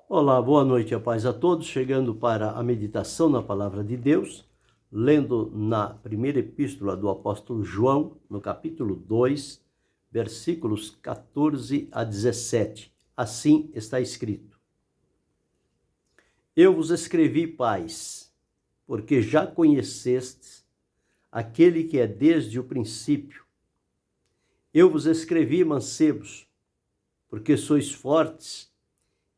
Olá, boa noite, a paz a todos. Chegando para a meditação na Palavra de Deus, lendo na primeira epístola do apóstolo João, no capítulo 2, versículos 14 a 17. Assim está escrito: Eu vos escrevi, pais, porque já conhecestes aquele que é desde o princípio. Eu vos escrevi, mancebos, porque sois fortes,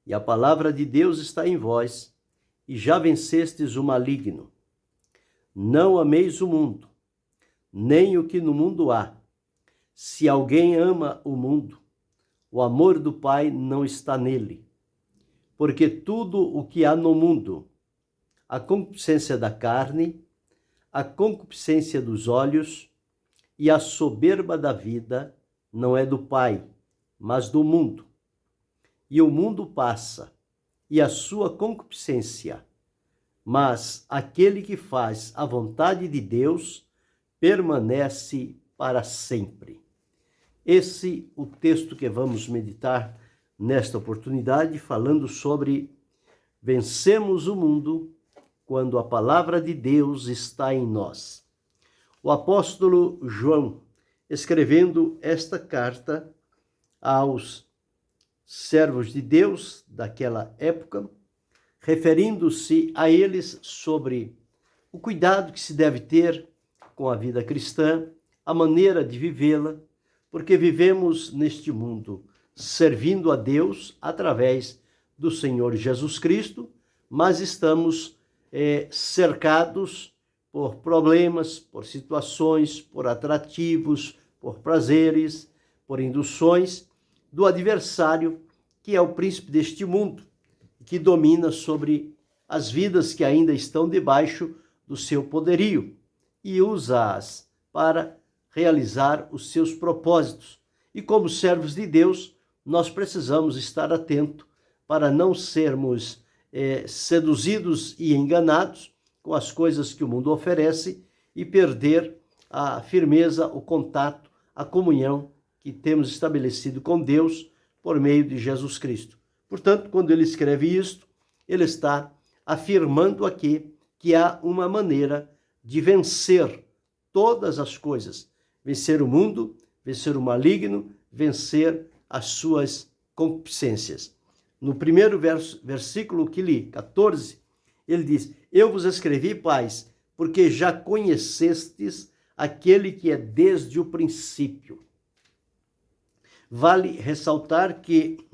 e a palavra de Deus está em vós, e já vencestes o maligno. Não ameis o mundo, nem o que no mundo há. Se alguém ama o mundo, o amor do Pai não está nele. Porque tudo o que há no mundo, a concupiscência da carne, a concupiscência dos olhos e a soberba da vida, não é do Pai, mas do mundo. E o mundo passa, e a sua concupiscência, mas aquele que faz a vontade de Deus permanece para sempre. Esse é o texto que vamos meditar nesta oportunidade, falando sobre vencemos o mundo quando a palavra de Deus está em nós. O apóstolo João, escrevendo esta carta aos servos de Deus daquela época, referindo-se a eles sobre o cuidado que se deve ter com a vida cristã, a maneira de vivê-la, porque vivemos neste mundo servindo a Deus através do Senhor Jesus Cristo, mas estamos cercados por problemas, por situações, por atrativos, por prazeres, por induções do adversário, que é o príncipe deste mundo, que domina sobre as vidas que ainda estão debaixo do seu poderio e usa-as para realizar os seus propósitos. E como servos de Deus, nós precisamos estar atentos para não sermos seduzidos e enganados com as coisas que o mundo oferece e perder a firmeza, o contato, a comunhão que temos estabelecido com Deus por meio de Jesus Cristo. Portanto, quando ele escreve isto, ele está afirmando aqui que há uma maneira de vencer todas as coisas, vencer o mundo, vencer o maligno, vencer as suas concupiscências. No primeiro versículo que li, 14, ele diz: Eu vos escrevi, pais, porque já conhecestes aquele que é desde o princípio. Vale ressaltar que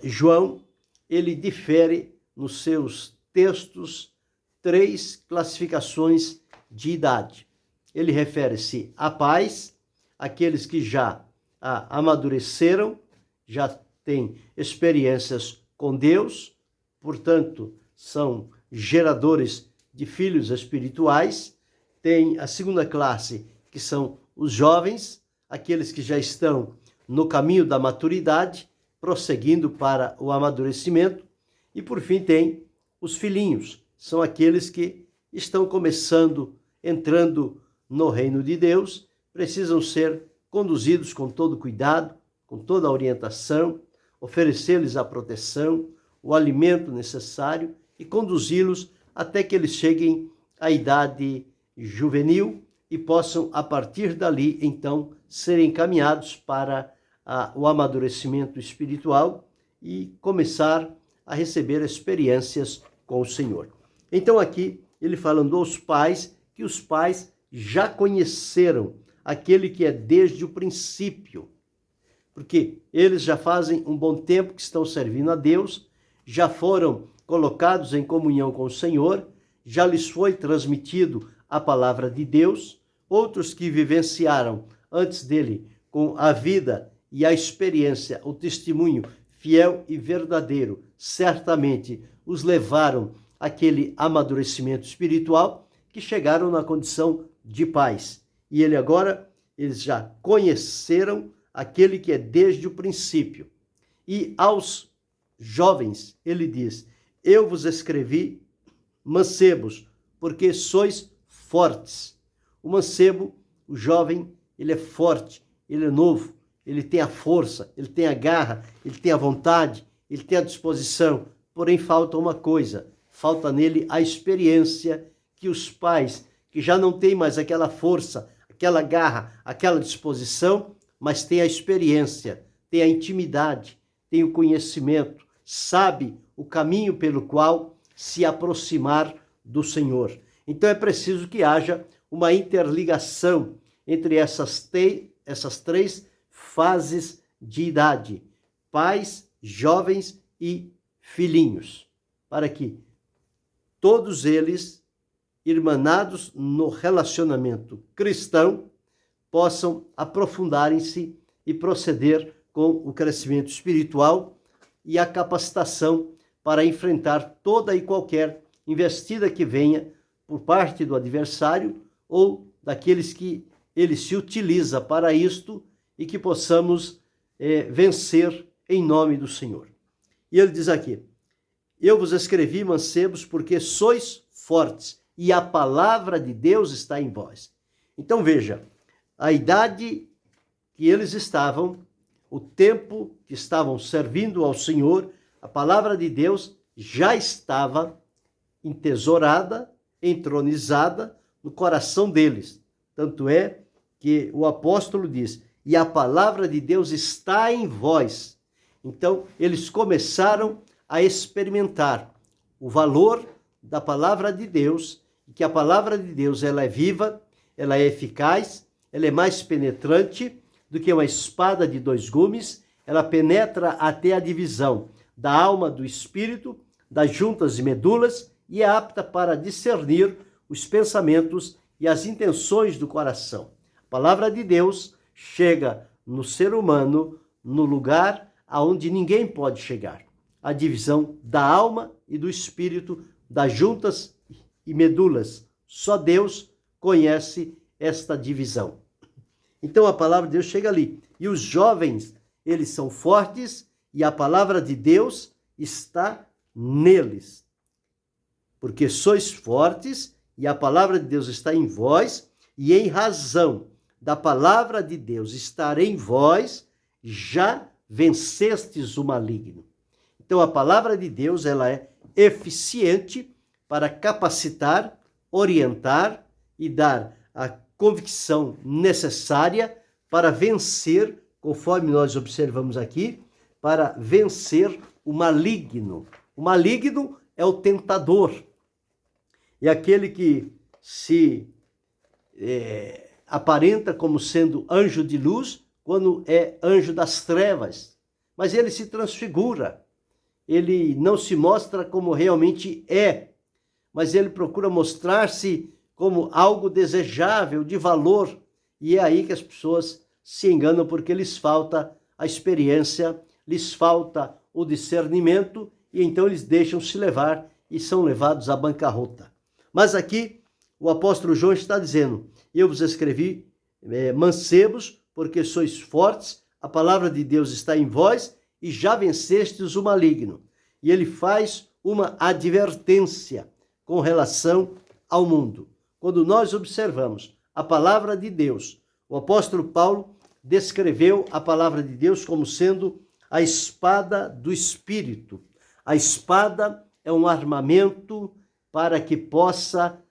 João, ele difere nos seus textos 3 classificações de idade. Ele refere-se a pais, aqueles que já amadureceram, já têm experiências com Deus, portanto, são geradores de filhos espirituais. Tem a segunda classe, que são os jovens, aqueles que já estão no caminho da maturidade, prosseguindo para o amadurecimento. E por fim tem os filhinhos, são aqueles que estão começando, entrando no reino de Deus, precisam ser conduzidos com todo cuidado, com toda a orientação, oferecer-lhes a proteção, o alimento necessário e conduzi-los até que eles cheguem à idade juvenil e possam, a partir dali, então, serem encaminhados para o amadurecimento espiritual e começar a receber experiências com o Senhor. Então aqui, ele falando aos pais, que os pais já conheceram aquele que é desde o princípio, porque eles já fazem um bom tempo que estão servindo a Deus, já foram colocados em comunhão com o Senhor, já lhes foi transmitido a palavra de Deus. Outros que vivenciaram antes dele com a vida e a experiência, o testemunho fiel e verdadeiro, certamente os levaram àquele amadurecimento espiritual, que chegaram na condição de pais. E eles já conheceram aquele que é desde o princípio. E aos jovens, ele diz: Eu vos escrevi, mancebos, porque sois fortes. O mancebo, o jovem, ele é forte, ele é novo, ele tem a força, ele tem a garra, ele tem a vontade, ele tem a disposição, porém falta uma coisa, falta nele a experiência que os pais, que já não têm mais aquela força, aquela garra, aquela disposição, mas tem a experiência, tem a intimidade, tem o conhecimento, sabe o caminho pelo qual se aproximar do Senhor. Então é preciso que haja uma interligação entre essas três fases de idade, pais, jovens e filhinhos, para que todos eles, irmanados no relacionamento cristão, possam aprofundar-se e proceder com o crescimento espiritual e a capacitação para enfrentar toda e qualquer investida que venha por parte do adversário ou daqueles que ele se utiliza para isto, e que possamos vencer em nome do Senhor. E ele diz aqui: eu vos escrevi, mancebos, porque sois fortes, e a palavra de Deus está em vós. Então veja, a idade que eles estavam, o tempo que estavam servindo ao Senhor, a palavra de Deus já estava entesourada, entronizada no coração deles. Tanto é que o apóstolo diz: e a palavra de Deus está em vós. Então, eles começaram a experimentar o valor da palavra de Deus, e que a palavra de Deus ela é viva, ela é eficaz, ela é mais penetrante do que uma espada de dois gumes, ela penetra até a divisão da alma, do espírito, das juntas e medulas, e é apta para discernir os pensamentos e as intenções do coração. A palavra de Deus chega no ser humano no lugar aonde ninguém pode chegar. A divisão da alma e do espírito, das juntas e medulas. Só Deus conhece esta divisão. Então a palavra de Deus chega ali. E os jovens, eles são fortes e a palavra de Deus está neles. Porque sois fortes e a palavra de Deus está em vós, e em razão da palavra de Deus estar em vós, já vencestes o maligno. Então a palavra de Deus ela é eficiente para capacitar, orientar e dar a convicção necessária para vencer, conforme nós observamos aqui, para vencer o maligno. O maligno é o tentador. É aquele que se aparenta como sendo anjo de luz, quando é anjo das trevas. Mas ele se transfigura. Ele não se mostra como realmente é, mas ele procura mostrar-se como algo desejável, de valor. E é aí que as pessoas se enganam, porque lhes falta a experiência, lhes falta o discernimento, e então eles deixam-se levar e são levados à bancarrota. Mas aqui o apóstolo João está dizendo: eu vos escrevi mancebos, porque sois fortes, a palavra de Deus está em vós, e já vencestes o maligno. E ele faz uma advertência com relação ao mundo. Quando nós observamos a palavra de Deus, o apóstolo Paulo descreveu a palavra de Deus como sendo a espada do Espírito. A espada é um armamento para que possa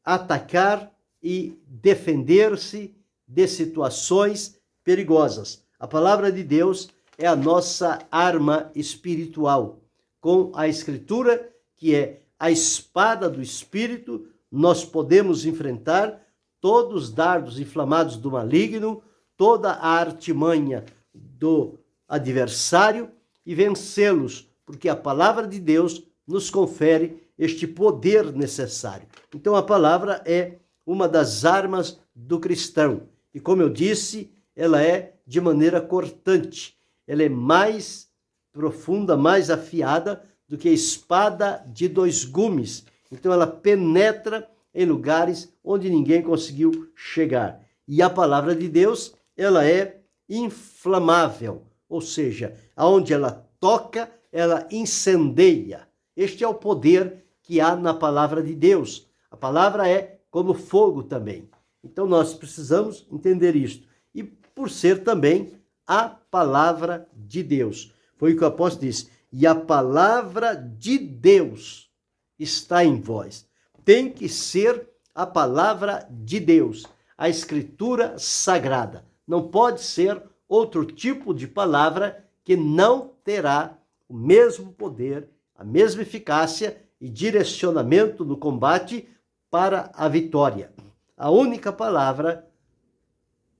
atacar e defender-se de situações perigosas. A palavra de Deus é a nossa arma espiritual. Com a Escritura, que é a espada do Espírito, nós podemos enfrentar todos os dardos inflamados do maligno, toda a artimanha do adversário e vencê-los, porque a palavra de Deus nos confere este poder necessário. Então a palavra é uma das armas do cristão. E como eu disse, ela é de maneira cortante. Ela é mais profunda, mais afiada do que a espada de dois gumes. Então ela penetra em lugares onde ninguém conseguiu chegar. E a palavra de Deus, ela é inflamável, ou seja, aonde ela toca, ela incendeia. Este é o poder que há na palavra de Deus. A palavra é como fogo também. Então nós precisamos entender isto. E por ser também a palavra de Deus. Foi o que o apóstolo disse. E a palavra de Deus está em vós. Tem que ser a palavra de Deus, a escritura sagrada. Não pode ser outro tipo de palavra que não terá o mesmo poder, a mesma eficácia e direcionamento no combate para a vitória. A única palavra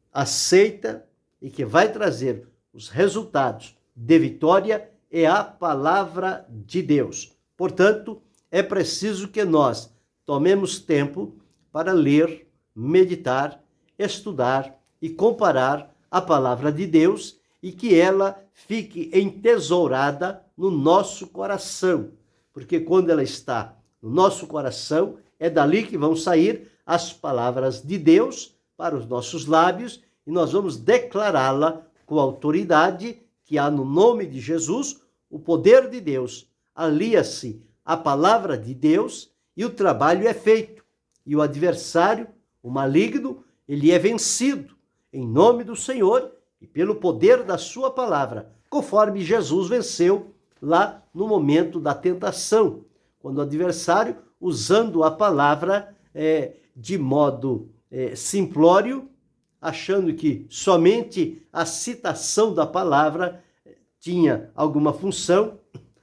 aceita e que vai trazer os resultados de vitória é a palavra de Deus. Portanto, é preciso que nós tomemos tempo para ler, meditar, estudar e comparar a palavra de Deus e que ela fique entesourada no nosso coração. Porque quando ela está no nosso coração, é dali que vão sair as palavras de Deus para os nossos lábios e nós vamos declará-la com autoridade que há no nome de Jesus, o poder de Deus. Alia-se a palavra de Deus e o trabalho é feito. E o adversário, o maligno, ele é vencido em nome do Senhor e pelo poder da sua palavra, conforme Jesus venceu lá no momento da tentação, quando o adversário, usando a palavra de modo simplório, achando que somente a citação da palavra tinha alguma função,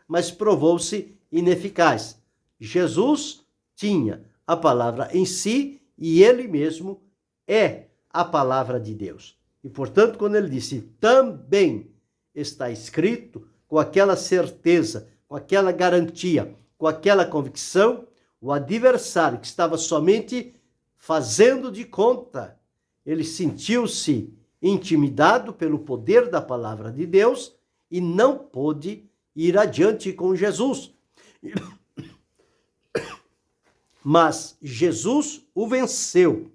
mas provou-se ineficaz. Jesus tinha a palavra em si e ele mesmo é a palavra de Deus. E, portanto, quando ele disse, também está escrito, com aquela certeza, com aquela garantia, com aquela convicção, o adversário que estava somente fazendo de conta, ele sentiu-se intimidado pelo poder da palavra de Deus e não pôde ir adiante com Jesus. Mas Jesus o venceu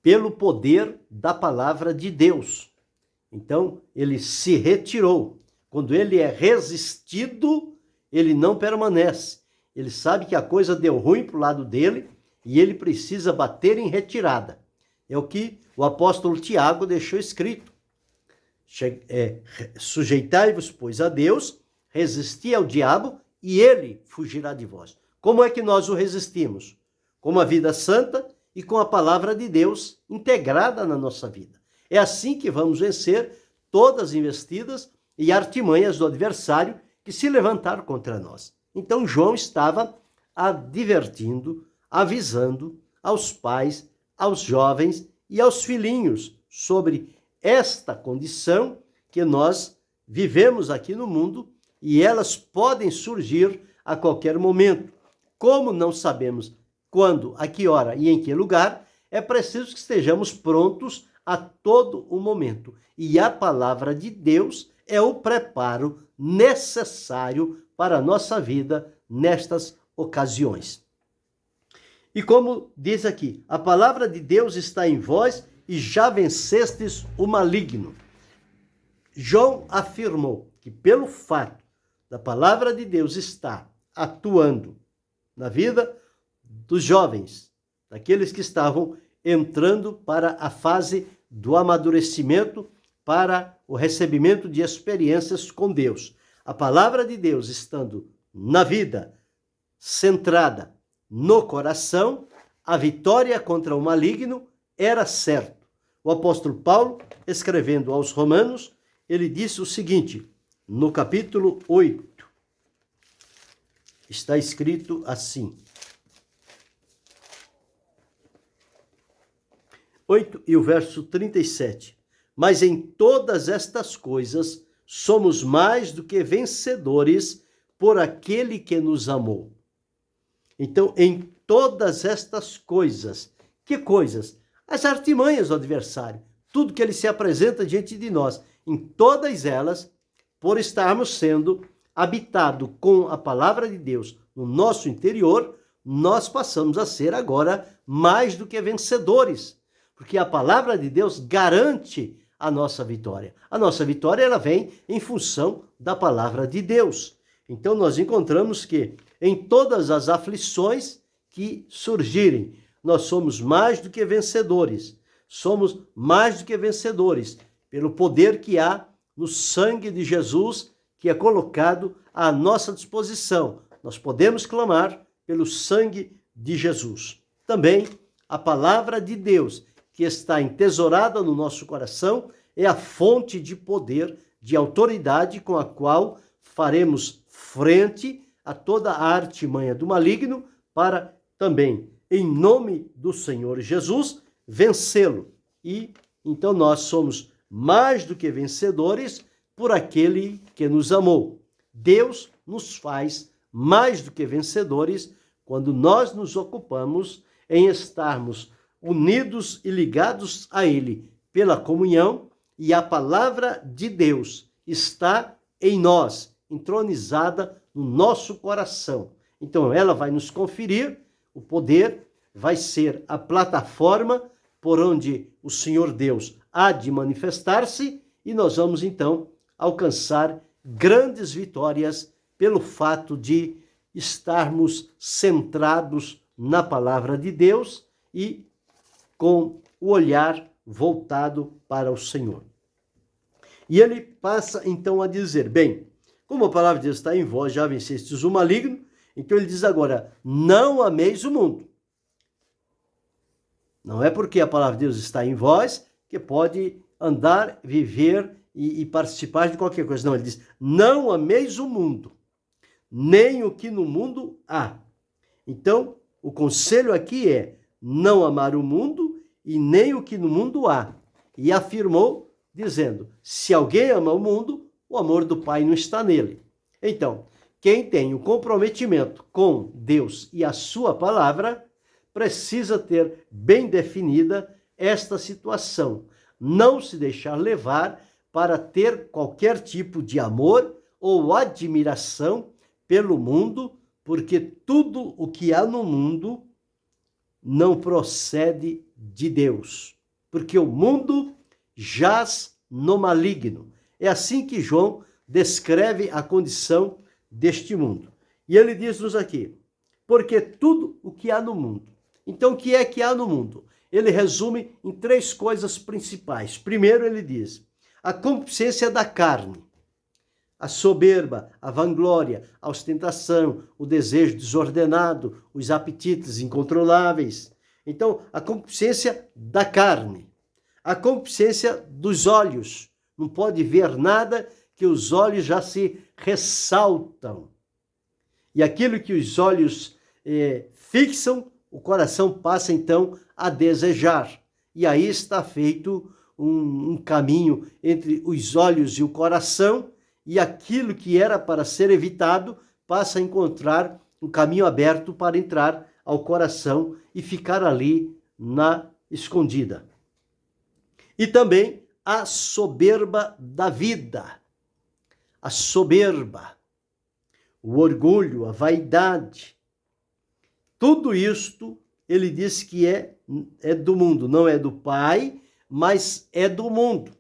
pelo poder da palavra de Deus. Então, ele se retirou. Quando ele é resistido, ele não permanece. Ele sabe que a coisa deu ruim para o lado dele e ele precisa bater em retirada. É o que o apóstolo Tiago deixou escrito. Sujeitai-vos, pois, a Deus, resisti ao diabo e ele fugirá de vós. Como é que nós o resistimos? Com uma vida santa e com a palavra de Deus integrada na nossa vida. É assim que vamos vencer todas as investidas e artimanhas do adversário que se levantaram contra nós. Então João estava advertindo, avisando aos pais, aos jovens e aos filhinhos sobre esta condição que nós vivemos aqui no mundo e elas podem surgir a qualquer momento. Como não sabemos quando, a que hora e em que lugar, é preciso que estejamos prontos a todo o momento. E a palavra de Deus é o preparo necessário para a nossa vida nestas ocasiões. E como diz aqui, a palavra de Deus está em vós e já vencestes o maligno. João afirmou que pelo fato da palavra de Deus estar atuando na vida dos jovens, daqueles que estavam entrando para a fase do amadurecimento, para o recebimento de experiências com Deus. A palavra de Deus estando na vida, centrada no coração, a vitória contra o maligno era certo. O apóstolo Paulo, escrevendo aos Romanos, ele disse o seguinte, no capítulo 8, está escrito assim, 8 e o verso 37. Mas em todas estas coisas somos mais do que vencedores por aquele que nos amou. Então, em todas estas coisas, que coisas? As artimanhas do adversário, tudo que ele se apresenta diante de nós, em todas elas, por estarmos sendo habitado com a palavra de Deus no nosso interior, nós passamos a ser agora mais do que vencedores, porque a palavra de Deus garante a nossa vitória. A nossa vitória ela vem em função da palavra de Deus. Então nós encontramos que em todas as aflições que surgirem, nós somos mais do que vencedores. somos mais do que vencedores, pelo poder que há no sangue de Jesus, que é colocado à nossa disposição. Nós podemos clamar pelo sangue de Jesus. Também a palavra de Deus, que está entesourada no nosso coração, é a fonte de poder, de autoridade com a qual faremos frente a toda a artimanha do maligno para também, em nome do Senhor Jesus, vencê-lo. E então nós somos mais do que vencedores por aquele que nos amou. Deus nos faz mais do que vencedores quando nós nos ocupamos em estarmos unidos e ligados a Ele pela comunhão, e a palavra de Deus está em nós, entronizada no nosso coração. Então ela vai nos conferir o poder, vai ser a plataforma por onde o Senhor Deus há de manifestar-se, e nós vamos então alcançar grandes vitórias pelo fato de estarmos centrados na palavra de Deus e com o olhar voltado para o Senhor. E ele passa então a dizer, bem, como a palavra de Deus está em vós, já vencestes o maligno, então ele diz agora, não ameis o mundo. Não é porque a palavra de Deus está em vós que pode andar, viver e participar de qualquer coisa. Não, ele diz, não ameis o mundo, nem o que no mundo há. Então, o conselho aqui é não amar o mundo e nem o que no mundo há. E afirmou, dizendo, se alguém ama o mundo, o amor do Pai não está nele. Então, quem tem o comprometimento com Deus e a sua palavra, precisa ter bem definida esta situação. Não se deixar levar para ter qualquer tipo de amor ou admiração pelo mundo, porque tudo o que há no mundo não procede de Deus. Porque o mundo jaz no maligno. É assim que João descreve a condição deste mundo. E ele diz-nos aqui, porque tudo o que há no mundo. Então, o que é que há no mundo? Ele resume em 3 coisas principais. Primeiro, ele diz, a concupiscência da carne, a soberba, a vanglória, a ostentação, o desejo desordenado, os apetites incontroláveis. Então, a concupiscência da carne, a concupiscência dos olhos. Não pode ver nada que os olhos já se ressaltam. E aquilo que os olhos fixam, o coração passa então a desejar. E aí está feito um caminho entre os olhos e o coração, e aquilo que era para ser evitado passa a encontrar um caminho aberto para entrar ao coração e ficar ali na escondida. E também a soberba da vida. A soberba, o orgulho, a vaidade. Tudo isto, ele diz que é do mundo, não é do Pai, mas é do mundo.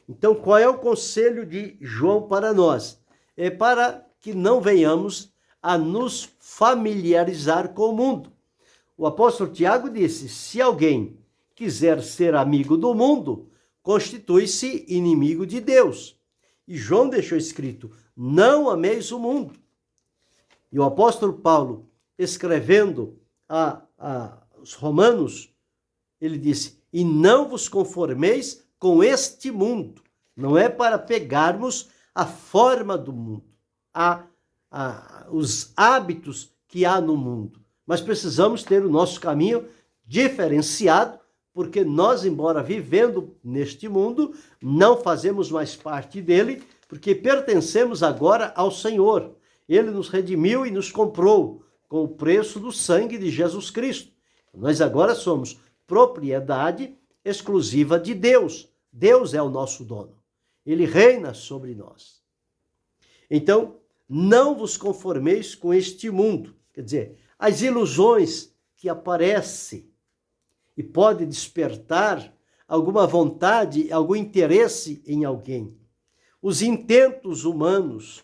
Então, qual é o conselho de João para nós? É para que não venhamos a nos familiarizar com o mundo. O apóstolo Tiago disse, se alguém quiser ser amigo do mundo, constitui-se inimigo de Deus. E João deixou escrito, não ameis o mundo. E o apóstolo Paulo, escrevendo aos Romanos, ele disse, e não vos conformeis com este mundo. Não é para pegarmos a forma do mundo, os hábitos que há no mundo, mas precisamos ter o nosso caminho diferenciado, porque nós, embora vivendo neste mundo, não fazemos mais parte dele, porque pertencemos agora ao Senhor. Ele nos redimiu e nos comprou com o preço do sangue de Jesus Cristo. Nós agora somos propriedade exclusiva de Deus. Deus é o nosso dono. Ele reina sobre nós. Então, não vos conformeis com este mundo. Quer dizer, as ilusões que aparecem e pode despertar alguma vontade, algum interesse em alguém. Os intentos humanos,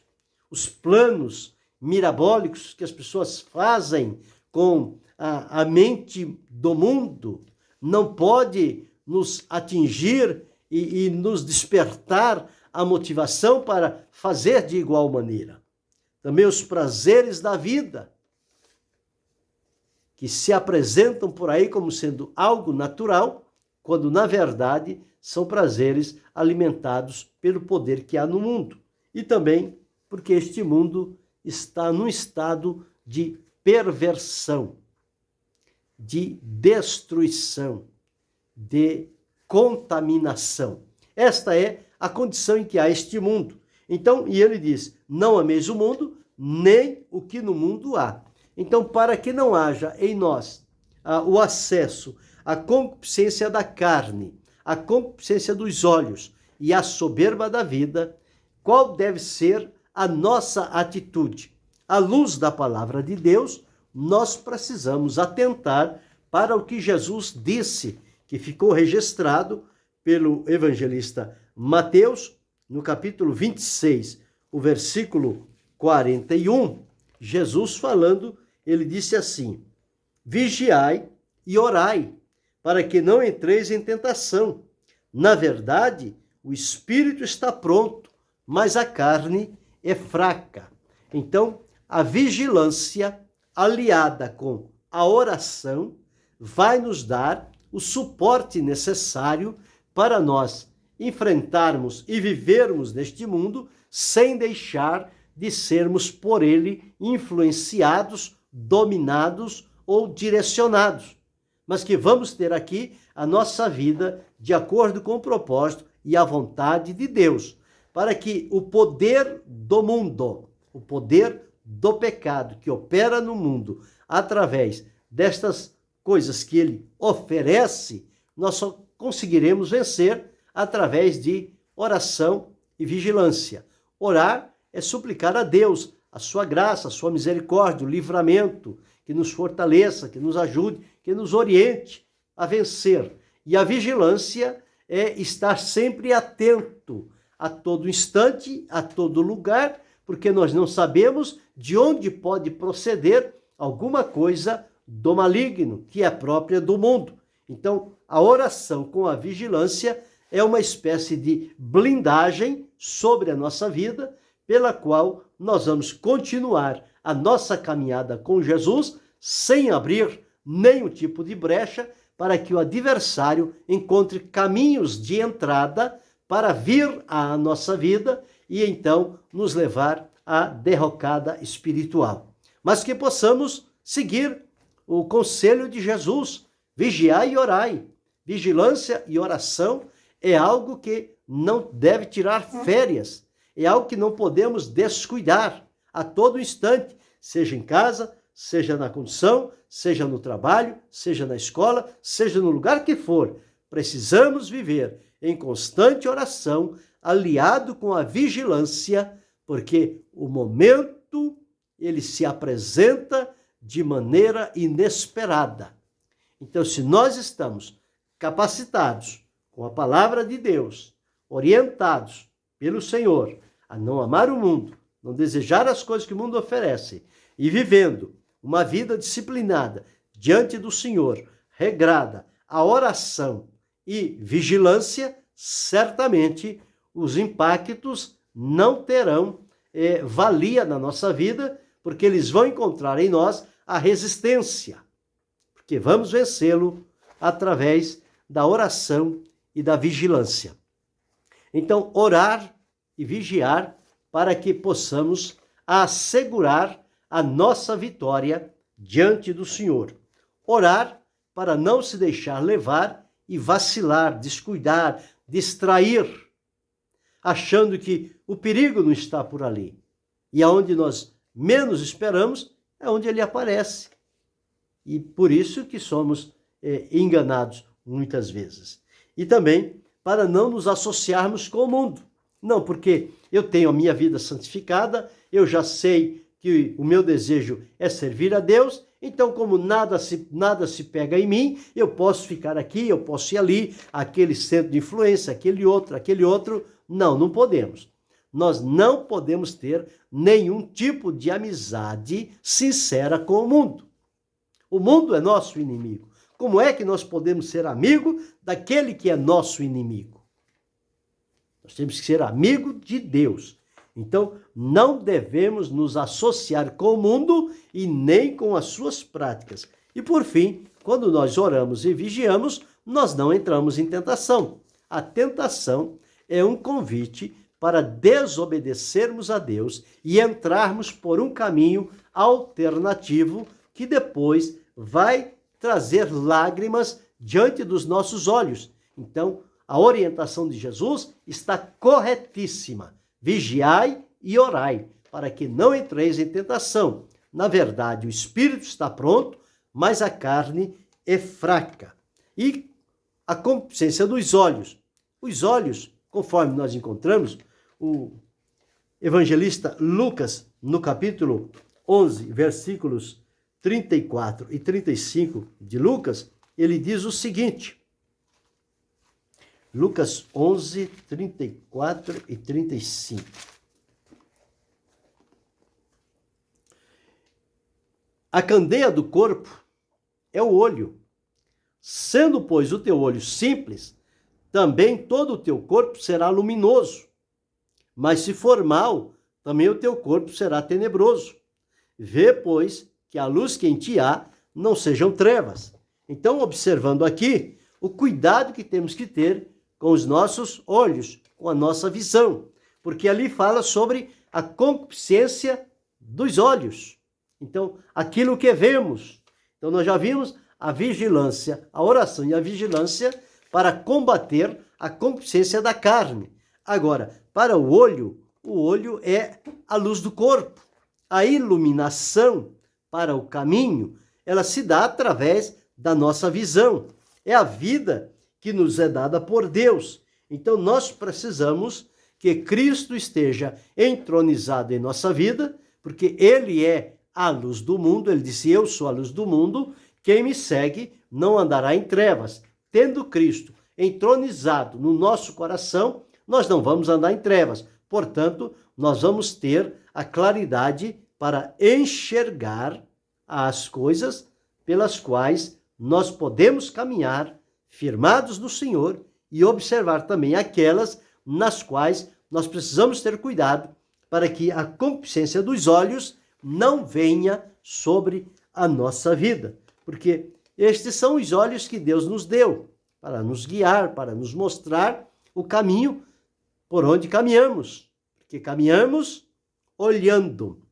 os planos mirabólicos que as pessoas fazem com a mente do mundo, não pode nos atingir e nos despertar a motivação para fazer de igual maneira. Também os prazeres da vida, que se apresentam por aí como sendo algo natural, quando na verdade são prazeres alimentados pelo poder que há no mundo. E também porque este mundo está num estado de perversão, de destruição, de contaminação. Esta é a condição em que há este mundo. Então, e ele diz, não ameis o mundo, nem o que no mundo há. Então, para que não haja em nós o acesso à concupiscência da carne, à concupiscência dos olhos e à soberba da vida, qual deve ser a nossa atitude? À luz da palavra de Deus, nós precisamos atentar para o que Jesus disse, que ficou registrado pelo evangelista Mateus, no capítulo 26, o versículo 41, Jesus falando, ele disse assim, vigiai e orai, para que não entreis em tentação. Na verdade, o espírito está pronto, mas a carne é fraca. Então, a vigilância, aliada com a oração, vai nos dar o suporte necessário para nós enfrentarmos e vivermos neste mundo sem deixar de sermos por ele influenciados, dominados ou direcionados, mas que vamos ter aqui a nossa vida de acordo com o propósito e a vontade de Deus, para que o poder do mundo, o poder do pecado que opera no mundo através destas coisas que ele oferece, nós só conseguiremos vencer através de oração e vigilância. Orar é suplicar a Deus a sua graça, a sua misericórdia, o livramento, que nos fortaleça, que nos ajude, que nos oriente a vencer. E a vigilância é estar sempre atento a todo instante, a todo lugar, porque nós não sabemos de onde pode proceder alguma coisa do maligno, que é própria do mundo. Então, a oração com a vigilância é uma espécie de blindagem sobre a nossa vida, pela qual nós vamos continuar a nossa caminhada com Jesus sem abrir nenhum tipo de brecha para que o adversário encontre caminhos de entrada para vir à nossa vida e então nos levar à derrocada espiritual. Mas que possamos seguir o conselho de Jesus, vigiai e orai. Vigilância e oração é algo que não deve tirar férias, é algo que não podemos descuidar a todo instante, seja em casa, seja na condução, seja no trabalho, seja na escola, seja no lugar que for. Precisamos viver em constante oração, aliado com a vigilância, porque o momento ele se apresenta de maneira inesperada. Então, se nós estamos capacitados com a palavra de Deus, orientados pelo Senhor a não amar o mundo, não desejar as coisas que o mundo oferece e vivendo uma vida disciplinada diante do Senhor, regrada a oração e vigilância, certamente os impactos não terão valia na nossa vida, porque eles vão encontrar em nós a resistência, porque vamos vencê-lo através da oração e da vigilância. Então, orar e vigiar para que possamos assegurar a nossa vitória diante do Senhor. Orar para não se deixar levar e vacilar, descuidar, distrair, achando que o perigo não está por ali. E aonde nós menos esperamos é onde ele aparece. E por isso que somos enganados muitas vezes. E também para não nos associarmos com o mundo. Não, porque eu tenho a minha vida santificada, eu já sei que o meu desejo é servir a Deus, então como nada se pega em mim, eu posso ficar aqui, eu posso ir ali, aquele centro de influência, aquele outro. Não podemos. Nós não podemos ter nenhum tipo de amizade sincera com o mundo. O mundo é nosso inimigo. como é que nós podemos ser amigo daquele que é nosso inimigo? Nós temos que ser amigo de Deus. Então, não devemos nos associar com o mundo e nem com as suas práticas. E por fim, quando nós oramos e vigiamos, nós não entramos em tentação. A tentação é um convite para desobedecermos a Deus e entrarmos por um caminho alternativo que depois vai trazer lágrimas diante dos nossos olhos. Então, a orientação de Jesus está corretíssima. Vigiai e orai, para que não entreis em tentação. Na verdade, o espírito está pronto, mas a carne é fraca. E a concupiscência dos olhos. Os olhos, conforme nós encontramos, o evangelista Lucas, no capítulo 11, versículos 34 e 35 de Lucas, ele diz o seguinte: Lucas 11, 34 e 35. A candeia do corpo é o olho. Sendo, pois, o teu olho simples, também todo o teu corpo será luminoso. Mas se for mau, também o teu corpo será tenebroso. Vê, pois, que a luz que em ti há não sejam trevas. Então, observando aqui, o cuidado que temos que ter com os nossos olhos, com a nossa visão, porque ali fala sobre a concupiscência dos olhos. Então, aquilo que vemos. Então, nós já vimos a vigilância, a oração e a vigilância para combater a concupiscência da carne. Agora, para o olho é a luz do corpo. A iluminação para o caminho, ela se dá através da nossa visão. É a vida que nos é dada por Deus. Então, nós precisamos que Cristo esteja entronizado em nossa vida, porque Ele é a luz do mundo. Ele disse, eu sou a luz do mundo, quem me segue não andará em trevas. Tendo Cristo entronizado no nosso coração, nós não vamos andar em trevas. Portanto, nós vamos ter a claridade para enxergar as coisas pelas quais nós podemos caminhar firmados no Senhor e observar também aquelas nas quais nós precisamos ter cuidado para que a concupiscência dos olhos não venha sobre a nossa vida. Porque estes são os olhos que Deus nos deu para nos guiar, para nos mostrar o caminho por onde caminhamos. Porque caminhamos olhando.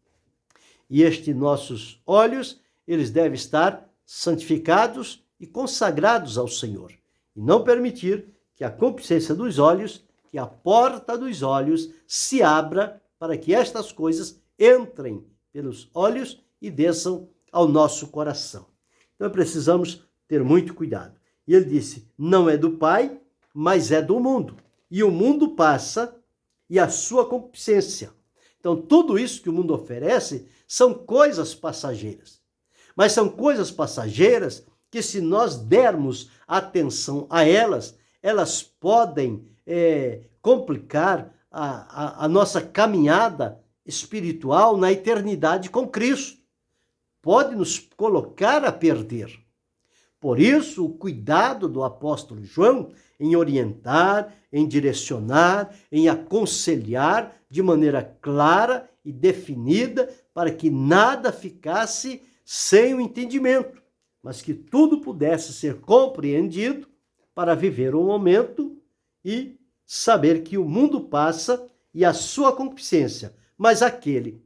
E estes nossos olhos, eles devem estar santificados e consagrados ao Senhor. E não permitir que a concupiscência dos olhos, que a porta dos olhos se abra para que estas coisas entrem pelos olhos e desçam ao nosso coração. Então precisamos ter muito cuidado. E ele disse, não é do Pai, mas é do mundo. E o mundo passa e a sua concupiscência. Então tudo isso que o mundo oferece são coisas passageiras. Mas são coisas passageiras que, se nós dermos atenção a elas, elas podem complicar a nossa caminhada espiritual na eternidade com Cristo. Pode nos colocar a perder. Por isso, o cuidado do apóstolo João em orientar, em direcionar, em aconselhar de maneira clara e definida, para que nada ficasse sem o entendimento, mas que tudo pudesse ser compreendido para viver o momento e saber que o mundo passa e a sua concupiscência, mas aquele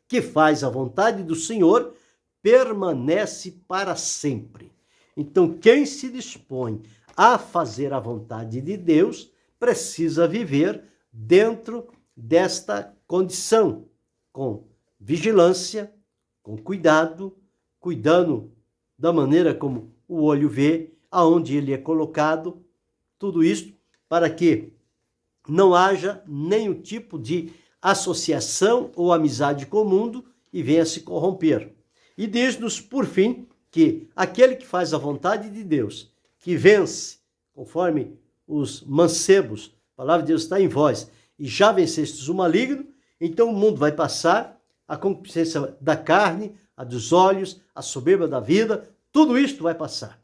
que faz a vontade do Senhor permanece para sempre. Então, quem se dispõe a fazer a vontade de Deus precisa viver dentro desta condição, com vigilância, com cuidado, cuidando da maneira como o olho vê, aonde ele é colocado, tudo isso para que não haja nenhum tipo de associação ou amizade com o mundo e venha se corromper. E diz-nos, por fim, que aquele que faz a vontade de Deus, que vence, conforme os mancebos, a palavra de Deus está em vós, e já vencestes o maligno, então o mundo vai passar, a concupiscência da carne, a dos olhos, a soberba da vida, tudo isto vai passar.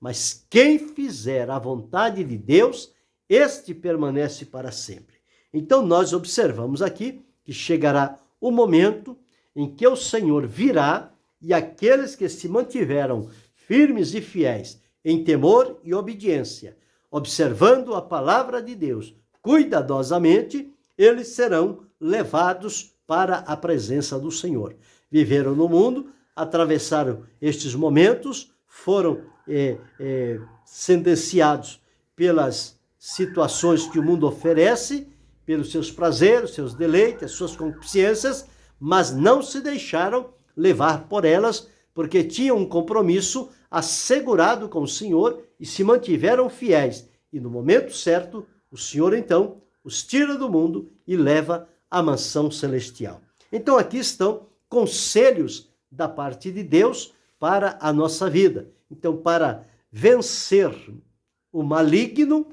mas quem fizer a vontade de Deus, este permanece para sempre. Então nós observamos aqui que chegará o momento em que o Senhor virá e aqueles que se mantiveram firmes e fiéis em temor e obediência, observando a palavra de Deus cuidadosamente, eles serão levados para a presença do Senhor. Viveram no mundo, atravessaram estes momentos, foram sentenciados pelas situações que o mundo oferece, pelos seus prazeres, seus deleites, suas concupiscências, mas não se deixaram levar por elas, porque tinham um compromisso assegurado com o Senhor e se mantiveram fiéis. E no momento certo, o Senhor então os tira do mundo e leva à mansão celestial. Então aqui estão conselhos da parte de Deus para a nossa vida. Então, para vencer o maligno,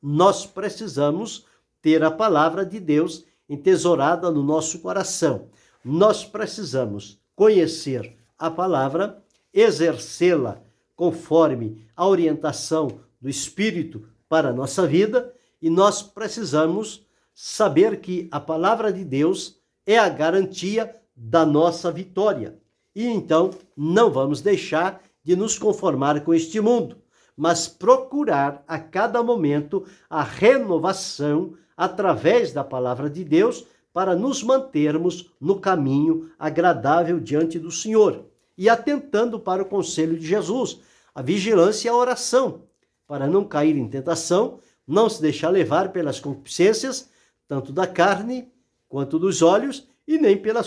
nós precisamos ter a palavra de Deus entesourada no nosso coração. Nós precisamos conhecer a palavra, exercê-la conforme a orientação do Espírito para a nossa vida, e nós precisamos saber que a palavra de Deus é a garantia da nossa vitória. E então não vamos deixar de nos conformar com este mundo, mas procurar a cada momento a renovação através da palavra de Deus para nos mantermos no caminho agradável diante do Senhor. E atentando para o conselho de Jesus, a vigilância e a oração, para não cair em tentação, não se deixar levar pelas concupiscências, tanto da carne quanto dos olhos, e nem pela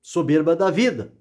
soberba da vida.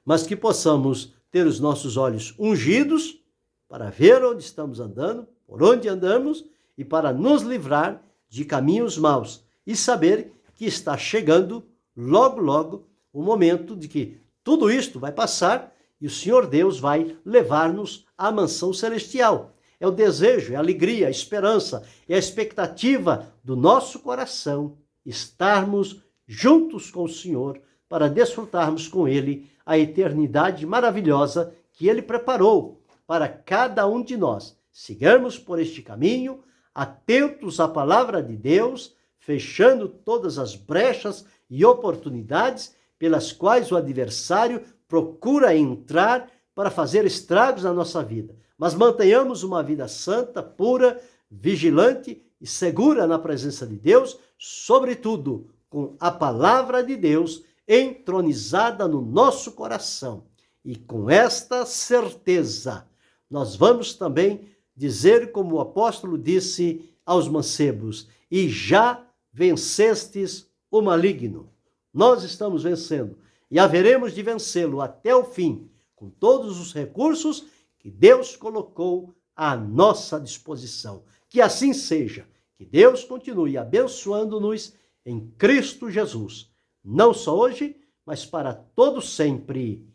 Mas que possamos ter os nossos olhos ungidos para ver onde estamos andando, por onde andamos, e para nos livrar de caminhos maus e saber que está chegando logo, logo o momento de que tudo isto vai passar e o Senhor Deus vai levar-nos à mansão celestial. É o desejo, é a alegria, a esperança, é a expectativa do nosso coração estarmos juntos com o Senhor para desfrutarmos com Ele a eternidade maravilhosa que Ele preparou para cada um de nós. Sigamos por este caminho, atentos à palavra de Deus, fechando todas as brechas e oportunidades pelas quais o adversário procura entrar para fazer estragos na nossa vida. Mas mantenhamos uma vida santa, pura, vigilante e segura na presença de Deus, sobretudo com a palavra de Deus entronizada no nosso coração. E com esta certeza, nós vamos também dizer como o apóstolo disse aos mancebos: e já vencestes o maligno. Nós estamos vencendo e haveremos de vencê-lo até o fim, com todos os recursos que Deus colocou à nossa disposição. Que assim seja, que Deus continue abençoando-nos em Cristo Jesus, não só hoje, mas para todo sempre.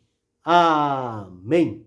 Amém.